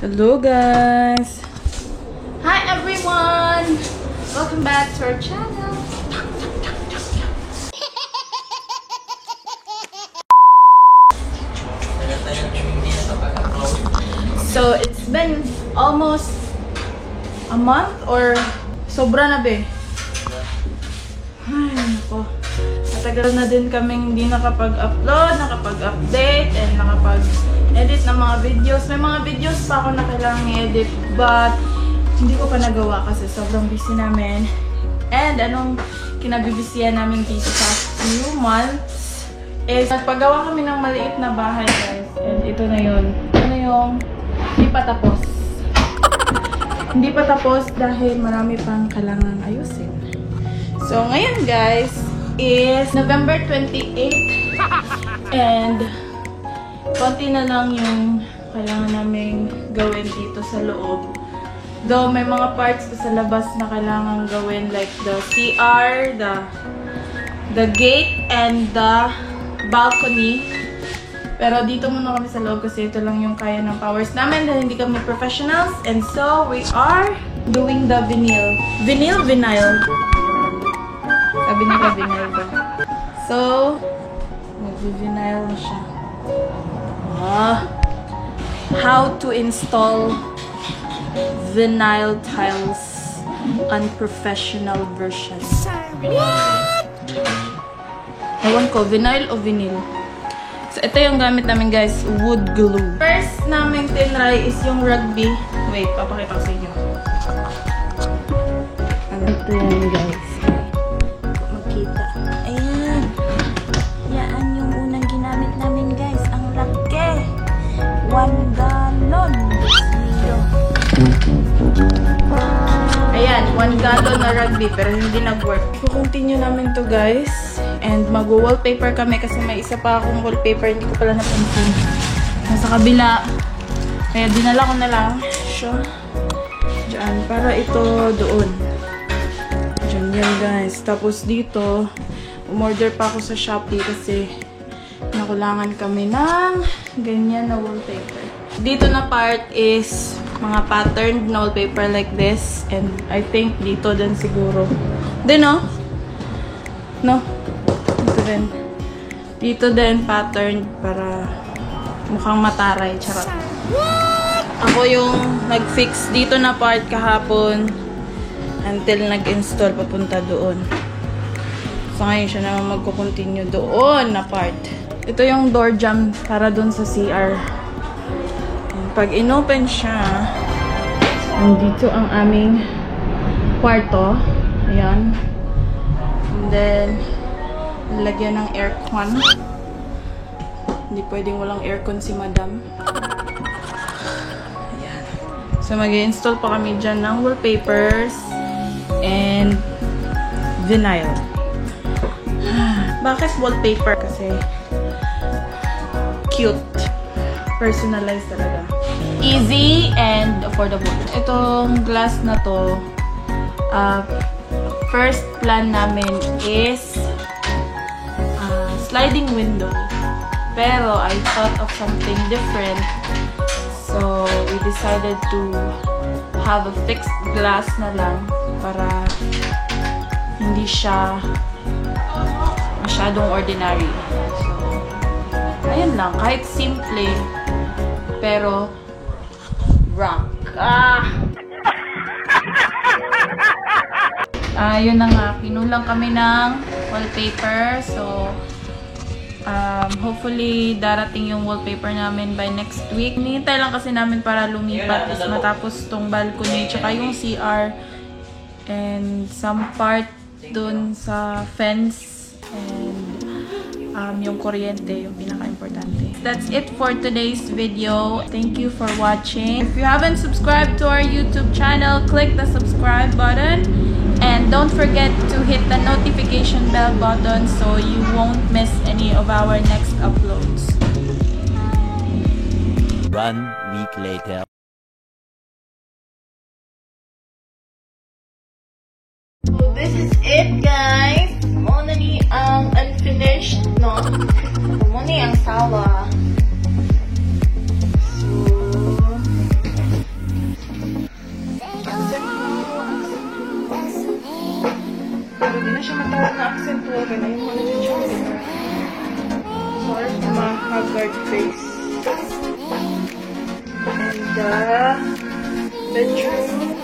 Hello guys! Hi everyone! Welcome back to our channel. So it's been almost a month or sobra na be. Ay nako. Matagal na din kaming hindi nakapag-upload, nakapag-update, and nakapag-edit ng mga videos. May mga videos pa ako na kailangang i-edit, but hindi ko pa nagawa kasi sobrang busy namin. And anong kinabibisiyan namin dito sa few months is nagpagawa kami ng maliit na bahay, guys. And ito na yun. Ito na yung hindi pa tapos. Hindi pa tapos dahil marami pang kailangan ayusin. So ngayon, guys, is November 28 and konti na lang yung kailangan naming gawin dito sa loob. Though may mga parts sa labas na kailangan gawin like the CR, the gate, and the balcony. Pero dito muna kami sa loob kasi ito lang yung kaya ng powers namin dahil hindi kami professionals. And so we are doing the vinyl. Vinyl. Sabi nila vinyl ba? So, mag-vinyl na siya. How to install vinyl tiles unprofessional version. What? Ewan ko, vinyl o vinyl. So, ito yung gamit namin, guys. Wood glue. First namin tinry is yung rugby. Wait, papakita ko sa inyo. Ito yan, guys. Ayan. Yan yung unang ginamit namin, guys. Ang laki. 1 gallon. Ayan, 1 gallon na rugby pero hindi nag-work. I-continue namin to, guys. And mag-wallpaper kami kasi may isa pa akong wallpaper. Hindi ko pala napansin. Nasa kabila. Kaya dinala ko na lang. So, dyan. Para ito doon. Yan guys. Tapos dito, umorder pa ako sa Shopee kasi nakulangan kami ng ganyan na wallpaper. Dito na part is mga patterned na wallpaper like this. And I think dito din siguro. Din no? No? Dito din. Dito din patterned para mukhang mataray. Charot. Ako yung nag-fix dito na part kahapon. Until nag-install papunta doon. So ngayon siya naman magko-continue doon na part. Ito yung door jamb para doon sa CR. Pag inopen siya, nandito ang aming kwarto. Ayan. And then, lagyan ng aircon. Hindi pwedeng walang aircon si madam. Ayan. So mag-install pa kami dyan ng wallpapers and vinyl. Bakit wallpaper? Kasi cute. Personalized talaga. Easy and affordable. Itong glass na to, first plan namin is sliding window. Pero I thought of something different. So we decided to have a fixed glass na lang para hindi siya masyadong ordinary. So, ayan lang. Kahit simple, pero rock. Yun na nga. Kinulang kami ng wallpaper. So, hopefully, darating yung wallpaper namin by next week. Hinihintay lang kasi namin para lumipat. Tapos matapos tong balcony, tsaka yung CR. And some part dun sa fence. And yung kuryente, yung pinaka-importante. That's it for today's video. Thank you for watching. If you haven't subscribed to our YouTube channel, click the subscribe button. And don't forget to hit the notification bell button so you won't miss any of our next uploads. 1 week later. So this is it, guys. Muna ni ang unfinished, no? Muna ni ang sawa. So, ganayin mo na din siya. Sorry for my haggard face. And the bedroom.